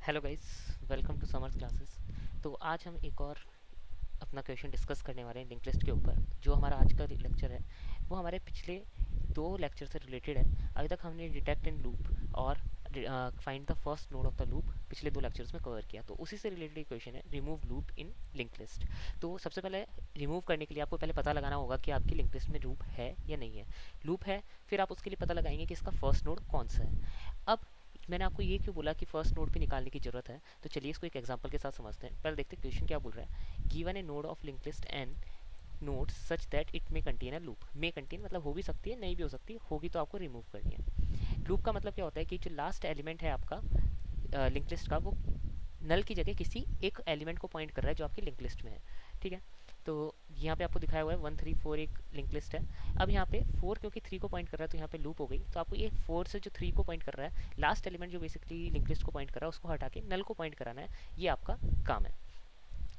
Hello guys, welcome to Summers classes. तो आज हम एक और अपना क्वेश्चन डिस्कस करने वाले हैं लिंक लिस्ट के ऊपर। जो हमारा आज का लेक्चर है वो हमारे पिछले दो लेक्चर से रिलेटेड है। अभी तक हमने डिटेक्ट एंड लूप और find the first node of the loop पिछले दो लेक्चर्स में कवर किया। तो उसी से रिलेटेड एक क्वेश्चन है, remove loop in link list. तो सबसे पहले रिमूव करने के लिए आपको पहले पता लगाना होगा कि आपकी लिंक लिस्ट में लूप है या नहीं है। लूप है, फिर आप उसके लिए पता लगाएंगे कि इसका फर्स्ट नोड कौन सा है। अब मैंने आपको ये क्यों बोला कि फर्स्ट नोड पे निकालने की जरूरत है, तो चलिए इसको एक एग्जांपल के साथ समझते हैं। पहले देखते हैं क्वेश्चन क्या बोल रहा है। Given a node of link list N nodes such that it may contain a loop. May contain मतलब हो भी सकती है, नहीं भी हो सकती, होगी तो आपको रिमूव करनी है। लूप का मतलब क्या होता है कि जो लास्ट एलिमेंट है आपका लिंक लिस्ट का, वो नल की जगह किसी एक एलिमेंट को पॉइंट कर रहा है जो आपकी लिंक लिस्ट में है। ठीक है, तो यहाँ पे आपको दिखाया हुआ है 1 3 4 एक लिंक लिस्ट है। अब यहाँ पे 4 क्योंकि 3 को पॉइंट कर रहा है तो यहाँ पे लूप हो गई। तो आपको ये 4 से जो 3 को पॉइंट कर रहा है, लास्ट एलिमेंट जो बेसिकली लिंक लिस्ट को पॉइंट कर रहा है, उसको हटा के नल को पॉइंट कराना है। ये आपका काम है।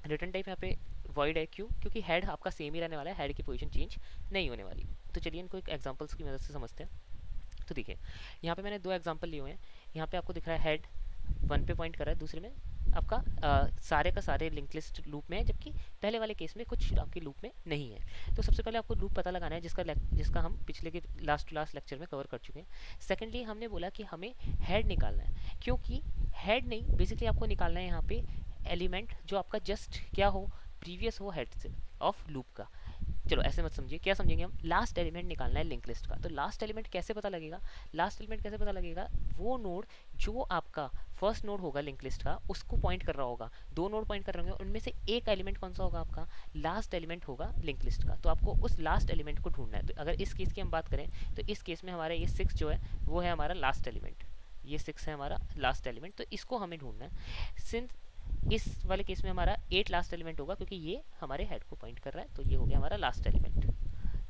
रिटर्न टाइप यहाँ पे वॉइड है, क्यों? क्योंकि हेड आपका सेम ही रहने वाला है, हेड की पोजीशन चेंज नहीं होने वाली। तो चलिए इनको एक एग्जांपल्स की मदद से समझते हैं। तो देखिए, यहाँ पे मैंने दो एग्जांपल लिए हुए हैं। यहाँ पे आपको दिख रहा है हेड 1 पे पॉइंट कर रहा है, दूसरे में आपका सारे का सारे लिंक लिस्ट लूप में है, जबकि पहले वाले केस में कुछ आपके लूप में नहीं है। तो सबसे पहले आपको लूप पता लगाना है जिसका हम पिछले के लास्ट टू लास्ट लेक्चर में कवर कर चुके हैं। सेकेंडली हमने बोला कि हमें हेड निकालना है, क्योंकि हेड नहीं, बेसिकली आपको निकालना है यहाँ पे एलिमेंट जो आपका जस्ट क्या हो, प्रीवियस हो हेड से ऑफ लूप का। चलो ऐसे मत समझिए, क्या समझेंगे हम, लास्ट एलिमेंट निकालना है लिंक लिस्ट का। तो लास्ट एलिमेंट कैसे पता लगेगा? लास्ट एलिमेंट कैसे पता लगेगा? वो नोड जो आपका फर्स्ट नोड होगा लिंक लिस्ट का, उसको पॉइंट कर रहा होगा। दो नोड पॉइंट कर रहे होंगे, उनमें से एक एलिमेंट कौन सा होगा? आपका लास्ट एलिमेंट होगा लिंक लिस्ट का। तो आपको उस लास्ट एलिमेंट को ढूंढना है। तो अगर इस केस की हम बात करें तो इस केस में हमारा ये 6 जो है वो है हमारा लास्ट एलिमेंट। ये 6 है हमारा लास्ट एलिमेंट, तो इसको हमें ढूंढना है। सिंस इस वाले केस में हमारा 8 लास्ट एलिमेंट होगा, क्योंकि ये हमारे हेड को पॉइंट कर रहा है, तो ये हो गया हमारा लास्ट एलिमेंट।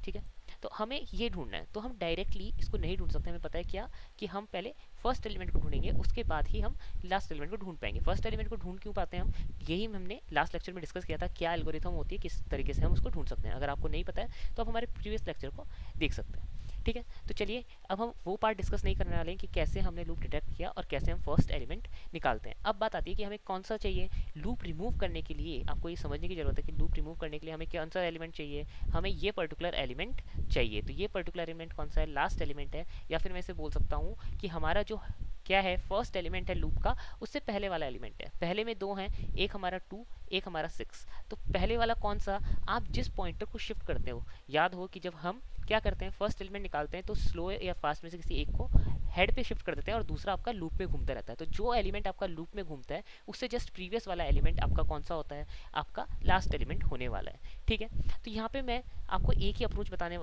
ठीक है, तो हमें ये ढूंढना है। तो हम डायरेक्टली इसको नहीं ढूंढ सकते। हमें पता है क्या, कि हम पहले फर्स्ट एलिमेंट को ढूंढेंगे, उसके बाद ही हम लास्ट एलिमेंट को ढूंढ पाएंगे। फर्स्ट एलिमेंट को ढूंढ क्यों पाते हैं हम, यही हमने लास्ट लेक्चर में डिस्कस किया था, क्या एल्गोरिथम होती है, किस तरीके से हम उसको ढूंढ सकते हैं। अगर आपको नहीं पता है तो आप हमारे प्रीवियस लेक्चर को देख सकते हैं। ठीक है, तो चलिए अब हम वो पार्ट डिस्कस नहीं करने वाले हैं कि कैसे हमने लूप डिटेक्ट किया और कैसे हम फर्स्ट एलिमेंट निकालते हैं। अब बात आती है कि हमें कौन सा चाहिए लूप रिमूव करने के लिए। आपको ये समझने की जरूरत है कि लूप रिमूव करने के लिए हमें कौन सा एलिमेंट चाहिए। हमें ये पर्टिकुलर एलिमेंट चाहिए। तो ये पर्टिकुलर एलिमेंट कौन सा है? लास्ट एलिमेंट है, या फिर मैं इसे बोल सकता हूँ कि हमारा जो क्या है, फर्स्ट एलिमेंट है लूप का, उससे पहले वाला एलिमेंट है। पहले में दो हैं, एक हमारा 2, एक हमारा 6। तो पहले वाला कौन सा? आप जिस पॉइंटर को शिफ्ट करते हो, याद हो कि जब हम क्या करते हैं, फर्स्ट एलिमेंट निकालते हैं तो स्लो या फास्ट में से किसी एक को हेड पे शिफ्ट कर देते हैं और दूसरा आपका लूप में घूमता रहता है। तो जो एलिमेंट आपका लूप में घूमता है उससे जस्ट प्रीवियस वाला एलिमेंट आपका कौन सा होता है? आपका लास्ट एलिमेंट होने वाला है। ठीक है, तो यहाँ पे मैं आपको एक ही अप्रोच बताने,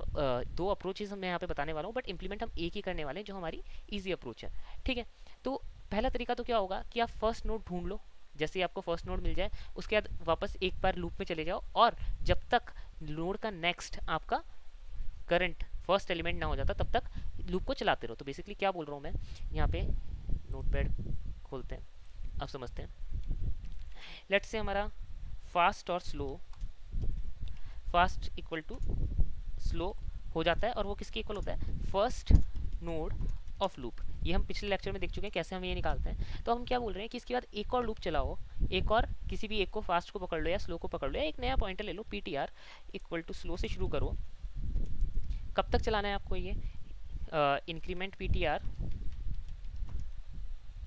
दो अप्रोचेज मैं यहाँ पे बताने वाला हूँ, बट इंप्लीमेंट हम एक ही करने वाले हैं, जो हमारी ईजी अप्रोच है। ठीक है, तो पहला तरीका तो क्या होगा कि आप फर्स्ट नोड ढूंढ लो। जैसे ही आपको फर्स्ट नोड मिल जाए उसके बाद वापस एक बार लूप में चले जाओ, और जब तक नोड का नेक्स्ट आपका करंट फर्स्ट एलिमेंट ना हो जाता तब तक लूप को चलाते रहो। तो बेसिकली क्या बोल रहा हूँ मैं, यहाँ पे नोटपैड खोलते हैं, अब समझते हैं। लेट्स से हमारा फास्ट और slow, fast equal to slow हो जाता है, और वो किसके इक्वल होता है? First node of loop. ये हम पिछले लेक्चर में देख चुके हैं कैसे हम ये निकालते हैं। तो हम क्या बोल रहे हैं कि इसके बाद एक और लूप चलाओ, एक और किसी भी एक को, फास्ट को पकड़ लो या स्लो को पकड़ लो, या एक नया पॉइंटर ले लो, ptr इक्वल टू स्लो से शुरू करो। कब तक चलाना है आपको ये? इंक्रीमेंट ptr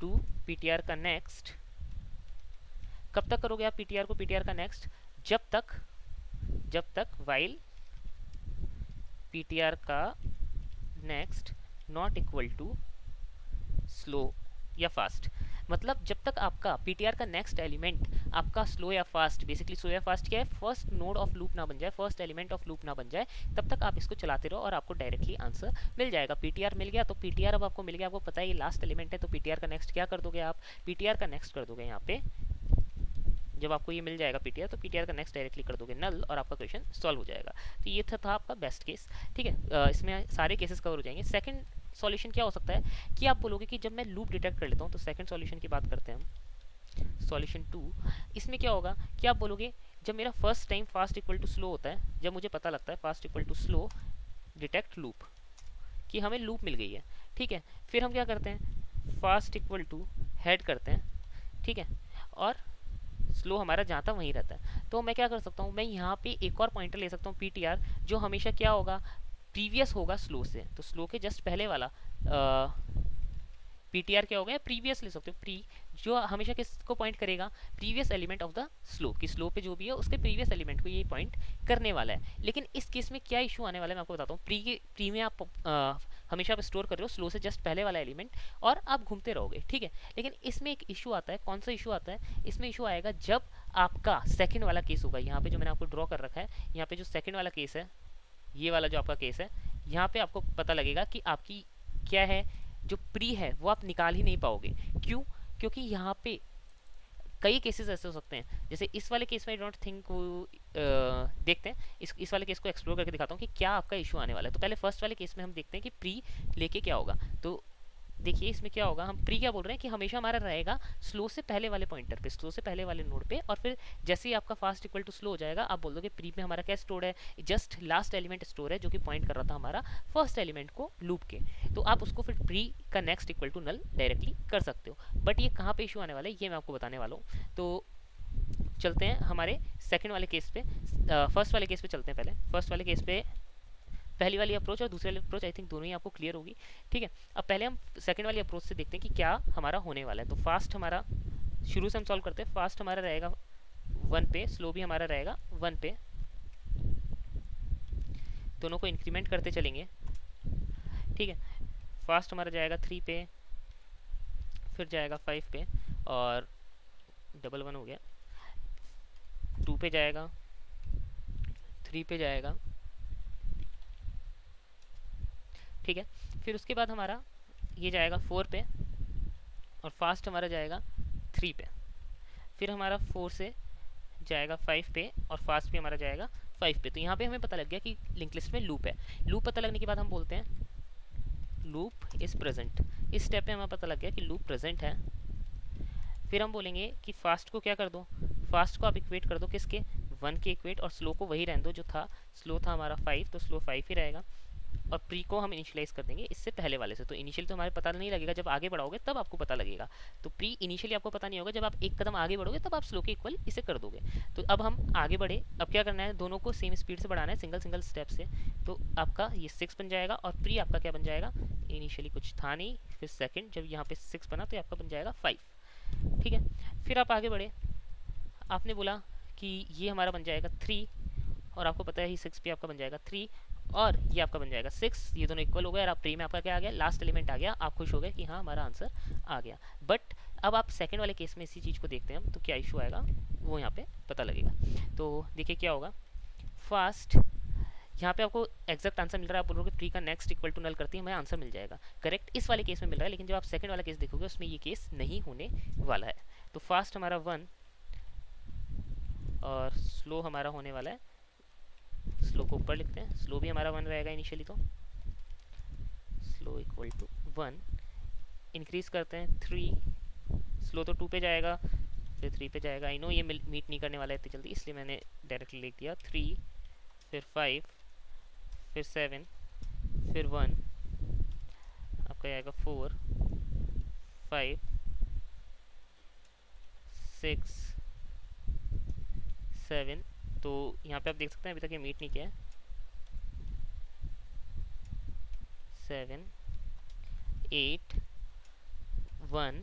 टू ptr का नेक्स्ट। कब तक करोगे आप ptr को ptr का नेक्स्ट? जब तक वाइल ptr का next not equal to slow या फास्ट। मतलब जब तक आपका ptr का नेक्स्ट एलिमेंट आपका स्लो या फास्ट, बेसिकली स्लो या फास्ट क्या है, फर्स्ट नोड ऑफ लूप ना बन जाए, फर्स्ट एलिमेंट ऑफ लूप ना बन जाए, तब तक आप इसको चलाते रहो और आपको डायरेक्टली आंसर मिल जाएगा। ptr मिल गया, तो ptr अब आपको मिल गया, आपको पता है ये लास्ट एलिमेंट है, तो ptr का नेक्स्ट क्या कर दोगे आप? ptr का नेक्स्ट कर दोगे यहाँ पे। जब आपको ये मिल जाएगा ptr, तो ptr का नेक्स्ट डायरेक्टली कर दोगे नल, और आपका क्वेश्चन सॉल्व हो जाएगा। तो ये था आपका बेस्ट केस। ठीक है, इसमें सारे केसेस कवर हो जाएंगे। सेकंड सॉल्यूशन क्या हो सकता है कि आप बोलोगे कि जब मैं लूप डिटेक्ट कर लेता हूँ, तो सेकंड सॉल्यूशन की बात करते हैं हम, सॉल्यूशन 2। इसमें क्या होगा कि आप बोलोगे जब मेरा first time fast equal to slow होता है, जब मुझे पता लगता है fast equal to slow detect loop, कि हमें लूप मिल गई है। ठीक है, फिर हम क्या करते हैं, फास्ट इक्वल टू हेड करते हैं। ठीक है, और स्लो हमारा जहाँ था वहीं रहता है। तो मैं क्या कर सकता हूँ, मैं यहाँ पे एक और पॉइंटर ले सकता हूँ PTR, जो हमेशा क्या होगा, प्रीवियस होगा स्लो से। तो स्लो के जस्ट पहले वाला PTR क्या हो गया, प्रीवियस ले सकते हो, प्री, जो हमेशा किसको पॉइंट करेगा, previous element of the slow, कि स्लो पे जो भी है उसके प्रीवियस एलिमेंट को ये पॉइंट करने वाला है। लेकिन इस केस में क्या इशू आने वाला है मैं आपको बताता हूँ। प्री में आप हमेशा आप स्टोर कर रहे हो स्लो से जस्ट पहले वाला एलिमेंट, और आप घूमते रहोगे, ठीक है। लेकिन इसमें एक इशू आता है, कौन सा इशू आता है, इसमें इशू आएगा जब आपका सेकंड वाला केस होगा। यहाँ पे जो मैंने आपको ड्रॉ कर रखा है, यहाँ पे जो सेकंड वाला केस है, ये वाला जो आपका केस है, यहाँ पे आपको पता लगेगा कि आपकी क्या है, जो प्री है वो आप निकाल ही नहीं पाओगे। क्यों? क्योंकि यहाँ पे कई केसेस ऐसे हो सकते हैं, जैसे इस वाले केस में आई डोंट थिंक वो देखते हैं, इस वाले केस को एक्सप्लोर करके दिखाता हूँ कि क्या आपका इशू आने वाला है। तो पहले फर्स्ट वाले केस में हम देखते हैं कि प्री लेके क्या होगा। तो देखिए इसमें क्या होगा, हम प्री क्या बोल रहे हैं कि हमेशा हमारा रहेगा स्लो से पहले वाले पॉइंटर पे, स्लो से पहले वाले नोड पे, और फिर जैसे ही आपका फास्ट इक्वल टू स्लो हो जाएगा, आप बोल दो कि प्री में हमारा क्या स्टोर है, जस्ट लास्ट एलिमेंट स्टोर है, जो कि पॉइंट कर रहा था हमारा फर्स्ट एलिमेंट को लूप के। तो आप उसको फिर प्री का next equal to null directly कर सकते हो। बट ये कहाँ पे इशू आने वाला है ये मैं आपको बताने वाला हूँ। तो चलते हैं हमारे सेकंड वाले केस पे, फर्स्ट वाले केस पे चलते हैं। पहले फर्स्ट वाले केस पे पहली वाली अप्रोच और दूसरी वाली अप्रोच आई थिंक दोनों ही आपको क्लियर होगी, ठीक है। अब पहले हम सेकंड वाली अप्रोच से देखते हैं कि क्या हमारा होने वाला है। तो फास्ट हमारा शुरू से हम सॉल्व करते हैं। फास्ट हमारा रहेगा 1 पे, स्लो भी हमारा रहेगा 1 पे, दोनों को इंक्रीमेंट करते चलेंगे, ठीक है। फास्ट हमारा जाएगा 3 पे, फिर जाएगा 5 पे, और डबल 1 हो गया, 2 पे जाएगा, 3 पे जाएगा, ठीक है। फिर उसके बाद हमारा ये जाएगा 4 पे, और फास्ट हमारा जाएगा 3 पे, फिर हमारा 4 से जाएगा 5 पे, और फास्ट भी हमारा जाएगा 5 पे। तो यहाँ पे हमें पता लग गया कि लिंक लिस्ट में लूप है। लूप पता लगने के बाद हम बोलते हैं लूप इज प्रेजेंट। इस स्टेप पे हमें पता लग गया कि लूप प्रेजेंट है। फिर हम बोलेंगे कि फास्ट को क्या कर दो, फास्ट को आप इक्वेट कर दो किसके, 1 के इक्वेट, और स्लो को वही रहने दो जो था, स्लो था हमारा 5, तो स्लो 5 ही रहेगा। और प्री को हम इनिशियलाइज कर देंगे इससे पहले वाले से। तो इनिशियल तो हमारे पता नहीं लगेगा, जब आगे बढ़ाओगे तब आपको पता लगेगा। तो प्री इनिशियली आपको पता नहीं होगा, जब आप एक कदम आगे बढ़ोगे तब आप स्लो के इक्वल इसे कर दोगे। तो अब हम आगे बढ़े, अब क्या करना है, दोनों को सेम स्पीड से बढ़ाना है, सिंगल सिंगल स्टेप से। तो आपका ये 6 बन जाएगा, और प्री आपका क्या बन जाएगा, इनिशियली कुछ था नहीं, फिर सेकेंड जब यहाँ पे 6 बना तो आपका बन जाएगा 5, ठीक है। फिर आप आगे बढ़े, आपने बोला कि ये हमारा बन जाएगा 3, और आपको पता है ही 6 भी आपका बन जाएगा 3, और ये आपका बन जाएगा 6, ये दोनों इक्वल हो गए, और आप प्री में आपका क्या आ गया, लास्ट एलिमेंट आ गया। आप खुश हो गए कि हाँ हमारा आंसर आ गया। बट अब आप सेकंड वाले केस में इसी चीज़ को देखते हैं हम, तो क्या इशू आएगा वो यहाँ पे पता लगेगा। तो देखिए क्या होगा, फास्ट यहाँ पे आपको एग्जैक्ट आंसर मिल रहा है, आप बोलोगे प्री का नेक्स्ट इक्वल टू नल करती है, हमें आंसर मिल जाएगा करेक्ट, इस वाले केस में मिल रहा है। लेकिन जब आप सेकंड वाला केस देखोगे उसमें ये केस नहीं होने वाला है। तो फास्ट हमारा 1, और स्लो हमारा होने वाला है, स्लो को ऊपर लिखते हैं, स्लो भी हमारा 1 रहेगा इनिशियली। तो स्लो इक्वल टू 1, इंक्रीज करते हैं 3, स्लो तो 2 पे जाएगा, फिर 3 पे जाएगा। आई नो ये मीट नहीं करने वाला है इतनी जल्दी, इसलिए मैंने डायरेक्टली लिख दिया 3, फिर 5, फिर 7, फिर 1, आपका आएगा 4, 5, 6, 7। तो यहाँ पे आप देख सकते हैं अभी तक ये मीट नहीं किया है, 7, 8, 1,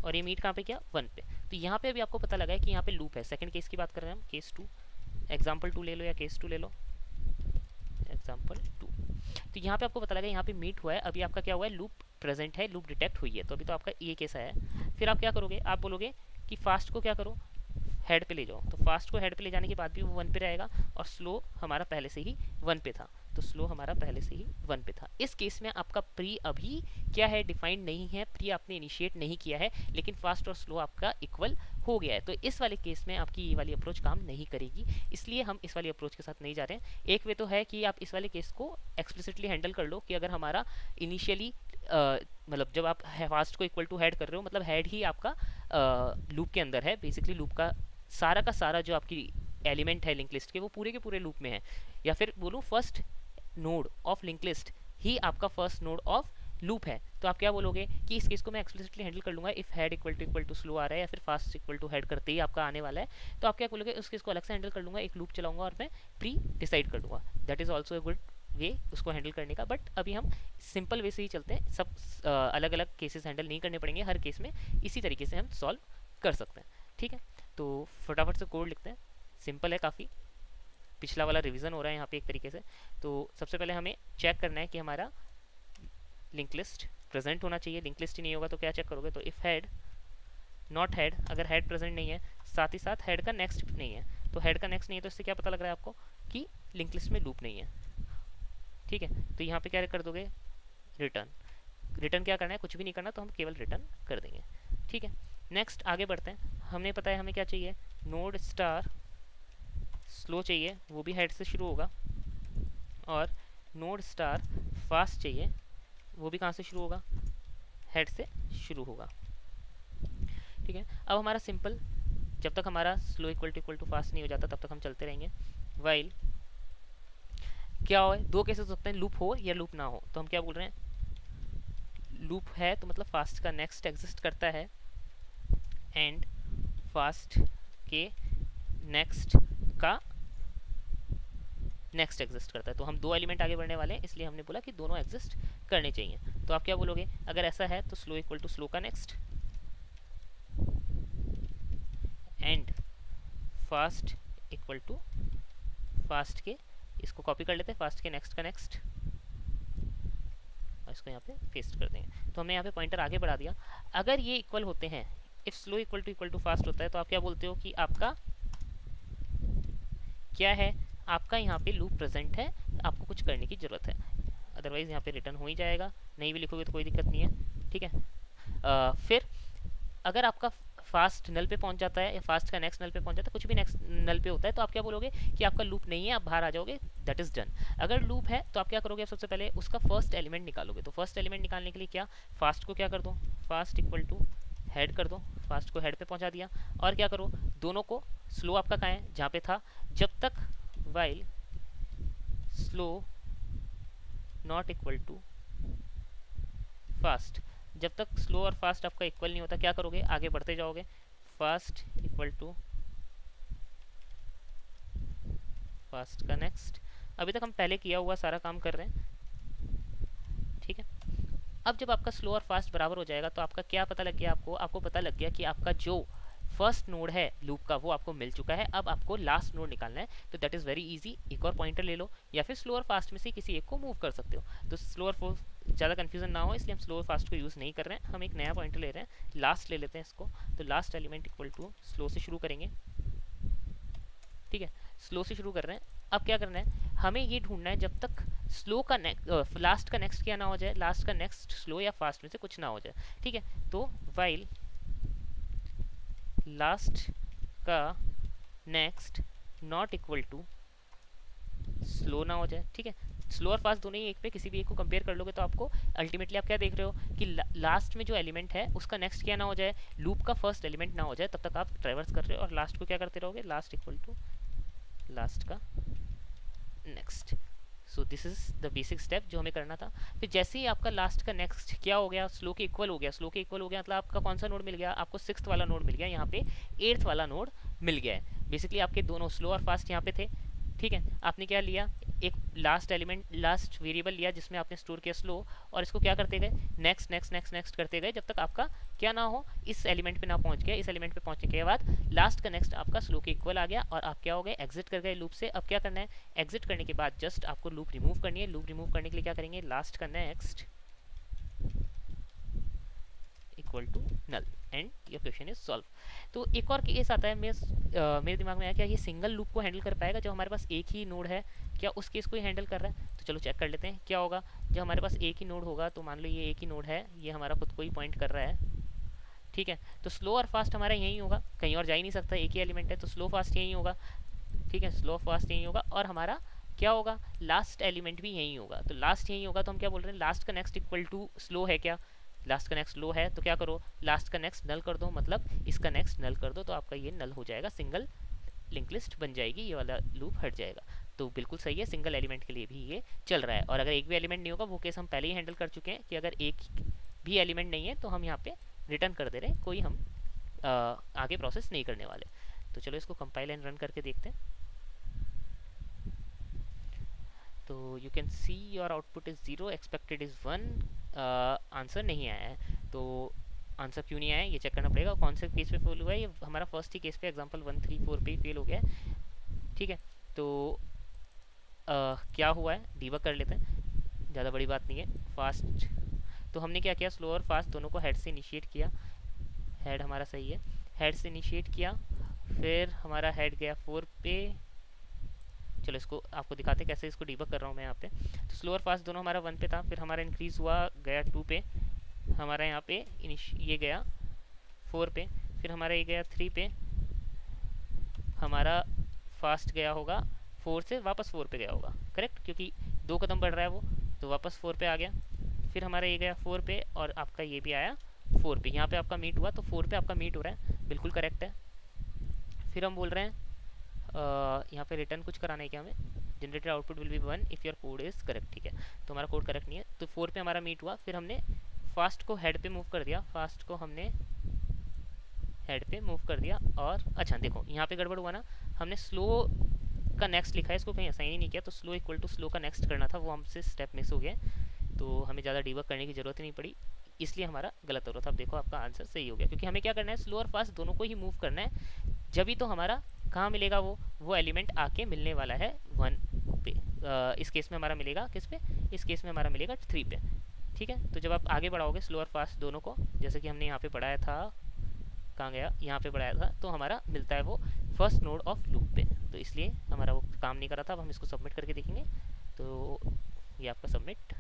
और ये मीट कहाँ पे किया, 1 पे। तो यहाँ पे अभी आपको पता लगा है कि यहाँ पे लूप है। सेकंड केस की बात कर रहे हैं हम, केस 2, एग्जाम्पल 2 ले लो या केस 2 ले लो, एग्जाम्पल 2। तो यहाँ पे आपको पता लगा यहाँ पे मीट हुआ है, अभी आपका क्या हुआ है, लूप प्रेजेंट है, लूप डिटेक्ट हुई है। तो अभी तो आपका ये केस आया है। फिर आप क्या करोगे, आप बोलोगे कि फास्ट को क्या करो, हेड पे ले जाओ। तो फास्ट को हेड पे ले जाने के बाद भी वो 1 पे रहेगा, और स्लो हमारा पहले से ही 1 पे था। तो स्लो हमारा पहले से ही 1 पे था। इस केस में आपका प्री अभी क्या है, डिफाइंड नहीं है, प्री आपने इनिशिएट नहीं किया है, लेकिन फास्ट और स्लो आपका इक्वल हो गया है। तो इस वाले केस में आपकी ये वाली अप्रोच काम नहीं करेगी, इसलिए हम इस वाली अप्रोच के साथ नहीं जा रहे हैं। एक वे तो है कि आप इस वाले केस को एक्सप्लिसिटली हैंडल कर लो कि अगर हमारा इनिशियली मतलब जब आप फास्ट को इक्वल टू हेड कर रहे हो, मतलब हेड ही आपका लूप के अंदर है, बेसिकली लूप का सारा जो आपकी एलिमेंट है लिंक लिस्ट के वो पूरे के पूरे लूप में है। या फिर बोलूँ first node of link list ही आपका फर्स्ट नोड ऑफ लूप है तो आप क्या बोलोगे कि इस केस को मैं एक्सप्लिसिटली हैंडल कर लूंगा if head equal to slow आ रहा है या फिर फास्ट इक्वल टू हेड करते ही आपका आने वाला है, तो आप क्या बोलोगे उस केस को अलग से हैंडल कर लूंगा, एक लूप चलाऊंगा और मैं प्री डिसाइड कर लूंगा। That is also a good way उसको हैंडल करने का। बट अभी हम सिंपल वे से ही चलते हैं, सब अलग अलग केसेस हैंडल नहीं करने पड़ेंगे, हर केस में इसी तरीके से हम सॉल्व कर सकते हैं। ठीक है, तो फटाफट से कोड लिखते हैं, सिंपल है काफ़ी, पिछला वाला रिवीजन हो रहा है यहाँ पे एक तरीके से। तो सबसे पहले हमें चेक करना है कि हमारा लिंक लिस्ट प्रेजेंट होना चाहिए। लिंक लिस्ट ही नहीं होगा तो क्या चेक करोगे, तो इफ हेड नॉट हेड, अगर हेड प्रेजेंट नहीं है साथ ही साथ हेड का नेक्स्ट नहीं है, तो हेड का नेक्स्ट नहीं है तो इससे क्या पता लग रहा है आपको कि लिंक लिस्ट में लूप नहीं है। ठीक है, तो यहाँ पे क्या कर दोगे, रिटर्न। रिटर्न क्या करना है, कुछ भी नहीं करना, तो हम केवल रिटर्न कर देंगे। ठीक है, नेक्स्ट आगे बढ़ते हैं। हमने पता है हमें क्या चाहिए, नोड स्टार स्लो चाहिए, वो भी हेड से शुरू होगा, और नोड स्टार फास्ट चाहिए, वो भी कहाँ से शुरू होगा, हेड से शुरू होगा। ठीक है, अब हमारा सिंपल, जब तक हमारा स्लो इक्वल टू फास्ट नहीं हो जाता तब तक हम चलते रहेंगे। वाइल क्या हो, दो केसेस होते हैं, लूप हो या लूप ना हो, तो हम क्या बोल रहे हैं, लूप है तो मतलब फास्ट का नेक्स्ट एग्जिस्ट करता है, एंड फास्ट के नेक्स्ट का नेक्स्ट एग्जिस्ट करता है। तो हम दो एलिमेंट आगे बढ़ने वाले हैं, इसलिए हमने बोला कि दोनों एग्जिस्ट करने चाहिए। तो आप क्या बोलोगे, अगर ऐसा है तो स्लो इक्वल टू स्लो का next, and fast equal to fast के, इसको कॉपी कर लेते हैं, फास्ट के नेक्स्ट का नेक्स्ट, और इसको यहाँ पे पेस्ट कर देंगे। तो हमने यहाँ पे पॉइंटर आगे बढ़ा दिया। अगर ये इक्वल होते हैं, if slow equal to fast होता है, तो आप क्या बोलते हो कि आपका क्या है, आपका यहाँ पे लूप प्रेजेंट है, आपको कुछ करने की ज़रूरत है, अदरवाइज यहाँ पे रिटर्न हो ही जाएगा, नहीं भी लिखोगे तो कोई दिक्कत नहीं है। ठीक है, फिर अगर आपका फास्ट नल पे पहुंच जाता है या फास्ट का नेक्स्ट नल पे पहुंच जाता है, कुछ भी नेक्स्ट नल पे होता है, तो आप क्या बोलोगे कि आपका लूप नहीं है, आप बाहर आ जाओगे, दैट इज डन। अगर लूप है तो आप क्या करोगे, आप सबसे पहले उसका फर्स्ट एलिमेंट निकालोगे। तो फर्स्ट एलिमेंट निकालने के लिए क्या, फास्ट को क्या कर दो, फास्ट इक्वल टू हेड कर दो, फास्ट को हेड पे पहुंचा दिया, और क्या करो, दोनों को, स्लो आपका कहाँ है, जहाँ पे था, जब तक while slow not equal to fast, जब तक स्लो और फास्ट आपका इक्वल नहीं होता, क्या करोगे, आगे बढ़ते जाओगे, फास्ट इक्वल टू फास्ट का नेक्स्ट। अभी तक हम पहले किया हुआ सारा काम कर रहे हैं। ठीक है, अब जब आपका स्लो और फास्ट बराबर हो जाएगा तो आपका क्या पता लग गया, आपको पता लग गया कि आपका जो फर्स्ट नोड है लूप का वो आपको मिल चुका है। अब आपको लास्ट नोड निकालना है, तो दैट इज़ वेरी इजी, एक और पॉइंटर ले लो, या फिर स्लो और फास्ट में से किसी एक को मूव कर सकते हो। तो स्लो और ज़्यादा कन्फ्यूजन ना हो इसलिए हम स्लो और फास्ट को यूज़ नहीं कर रहे हैं, हम एक नया पॉइंटर ले रहे हैं, लास्ट ले लेते हैं इसको। तो last element equal to slow से शुरू करेंगे। ठीक है, स्लो से शुरू कर रहे हैं। अब क्या करना है, हमें ये ढूंढना है जब तक स्लो का लास्ट का नेक्स्ट क्या ना हो जाए, लास्ट का नेक्स्ट स्लो या फास्ट में से कुछ ना हो जाए। ठीक है, तो वाइल लास्ट का next not equal to slow ना हो जाए। ठीक है, स्लो और फास्ट दोनों ही एक पे, किसी भी एक को कंपेयर कर लोगे तो आपको अल्टीमेटली आप क्या देख रहे हो कि लास्ट में जो एलिमेंट है उसका नेक्स्ट क्या ना हो जाए, लूप का फर्स्ट एलिमेंट ना हो जाए, तब तक आप ट्रैवर्स कर रहे हो और लास्ट को क्या करते रहोगे, लास्ट इक्वल टू लास्ट का next. So this is the basic step जो हमें करना था। फिर जैसे ही आपका लास्ट का नेक्स्ट क्या हो गया, स्लो के इक्वल हो गया, स्लो के इक्वल हो गया मतलब आपका कौन सा नोड मिल गया, आपको सिक्स्थ वाला नोड मिल गया, यहाँ पे एट्थ वाला नोड मिल गया है। बेसिकली आपके दोनों स्लो और फास्ट यहाँ पे थे। ठीक है, आपने क्या लिया, एक लास्ट एलिमेंट, लास्ट वेरिएबल लिया जिसमें आपने स्टोर किया स्लो, और इसको क्या करते गए, नेक्स्ट नेक्स्ट नेक्स्ट नेक्स्ट करते गए जब तक आपका क्या ना हो, इस एलिमेंट पे ना पहुंच गया। इस एलिमेंट पे पहुंचने के बाद लास्ट का नेक्स्ट आपका स्लो के इक्वल आ गया और आप क्या हो गए, एग्जिट कर गए लूप से। अब क्या करना है, एग्जिट करने के बाद जस्ट आपको लूप रिमूव करनी है। लूप रिमूव करने के लिए क्या करेंगे, लास्ट का next equal to null and your question is solve. तो एक और केस आता है मेरे दिमाग में आया, क्या ये सिंगल लूप को हैंडल कर पाएगा, जब हमारे पास एक ही नोड है, क्या उस केस को ही हैंडल कर रहा है। तो चलो चेक कर लेते हैं क्या होगा। जब हमारे पास एक ही नोड होगा, तो मान लो ये एक ही नोड है, ये हमारा खुद को ही पॉइंट कर रहा है। ठीक है, तो स्लो और फास्ट हमारा यही होगा, कहीं और जा ही नहीं सकता, एक ही एलिमेंट है तो स्लो फास्ट यही होगा। ठीक है, स्लो फास्ट यही होगा, और हमारा क्या होगा, लास्ट एलिमेंट भी यही होगा। तो लास्ट यही होगा, तो हम क्या बोल रहे हैं, लास्ट का नेक्स्ट इक्वल टू स्लो है क्या, लास्ट का नेक्स्ट लो है, तो क्या करो, लास्ट का नेक्स्ट नल कर दो, मतलब इसका नेक्स्ट नल कर दो, तो आपका ये नल हो जाएगा, सिंगल लिंक लिस्ट बन जाएगी, ये वाला लूप हट जाएगा। तो बिल्कुल सही है, सिंगल एलिमेंट के लिए भी ये चल रहा है। और अगर एक भी एलिमेंट नहीं होगा, वो केस हम पहले ही हैंडल कर चुके हैं कि अगर एक भी एलिमेंट नहीं है तो हम यहाँ पे रिटर्न कर दे रहे हैं, कोई हम आगे प्रोसेस नहीं करने वाले। तो चलो इसको कंपाइल एंड रन करके देखते हैं। तो you can see your output is 0, expected is 1, answer नहीं आया है। तो आंसर क्यों नहीं आया है ये चेक करना पड़ेगा। कौन से केस पे फेल हुआ है, ये हमारा फर्स्ट ही केस पे एग्जांपल 1 3 4 पे ही फेल हो गया है। ठीक है, तो क्या हुआ है डीबग कर लेते हैं, ज़्यादा बड़ी बात नहीं है। फास्ट, तो हमने क्या किया, स्लो और फास्ट दोनों को हेड से इनिशिएट किया। हेड हमारा सही है, हेड से इनिशिएट किया, फिर हमारा हेड गया 4 पे। चलो इसको आपको दिखाते कैसे इसको डीबग कर रहा हूँ मैं यहाँ पे। तो स्लो और फास्ट दोनों हमारा 1 पे था, फिर हमारा इंक्रीज हुआ गया 2 पे, हमारा यहाँ पे ये गया 4 पे, फिर हमारा ये गया 3 पे, हमारा फास्ट गया होगा 4 से वापस 4 पे गया होगा, करेक्ट, क्योंकि 2 कदम बढ़ रहा है वो, तो वापस 4 पे आ गया। फिर हमारा ये गया 4 पे और आपका ये भी आया 4 पे, यहाँ पे आपका मीट हुआ, तो 4 पे आपका मीट हो रहा है, बिल्कुल करेक्ट है। फिर हम बोल रहे हैं यहाँ पे रिटर्न कुछ कराना है क्या हमें, generated output will be 1 if your code is correct. ठीक है, तो हमारा कोड करेक्ट नहीं है, तो 4 पे हमारा मीट हुआ। फिर हमने फास्ट को हेड पे मूव कर दिया, फास्ट को हमने हेड पे मूव कर दिया। और अच्छा देखो यहाँ पे गड़बड़ हुआ ना, हमने स्लो का नेक्स्ट लिखा है, इसको कहीं असाइन ही नहीं किया, तो स्लो इक्वल टू स्लो का नेक्स्ट करना था, वो हमसे स्टेप मिस हो गया, तो हमें ज़्यादा डिबग करने की ज़रूरत ही नहीं पड़ी, इसलिए हमारा गलत हो रहा था। अब देखो आपका आंसर सही हो गया, क्योंकि हमें क्या करना है, स्लो और फास्ट दोनों को ही मूव करना है, जब ही तो हमारा कहाँ मिलेगा, वो एलिमेंट आके मिलने वाला है 1 पे। इस केस में हमारा मिलेगा किस पे, इस केस में हमारा मिलेगा 3 पे। ठीक है, तो जब आप आगे बढ़ाओगे स्लो और फास्ट दोनों को, जैसे कि हमने यहाँ पे बढ़ाया था, कहाँ गया, यहाँ पे बढ़ाया था, तो हमारा मिलता है वो फर्स्ट नोड ऑफ लूप पे, तो इसलिए हमारा वो काम नहीं कर रहा था। अब हम इसको सबमिट करके देखेंगे, तो ये आपका सबमिट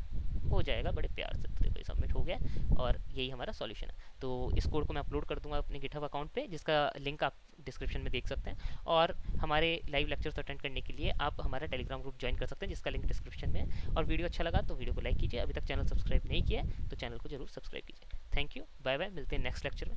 हो जाएगा बड़े प्यार से। तो देखो ये सबमिट हो गया और यही हमारा सॉल्यूशन है। तो इस कोड को मैं अपलोड कर दूंगा अपने गिटहब अकाउंट पे, जिसका लिंक आप डिस्क्रिप्शन में देख सकते हैं। और हमारे लाइव लेक्चर्स अटेंड करने के लिए आप हमारा टेलीग्राम ग्रुप ज्वाइन कर सकते हैं, जिसका लिंक डिस्क्रिप्शन में है। और वीडियो अच्छा लगा तो वीडियो को लाइक कीजिए, अभी तक चैनल सब्सक्राइब नहीं किया है तो चैनल को जरूर सब्सक्राइब कीजिए। थैंक यू, बाय बाय, मिलते हैं नेक्स्ट लेक्चर में।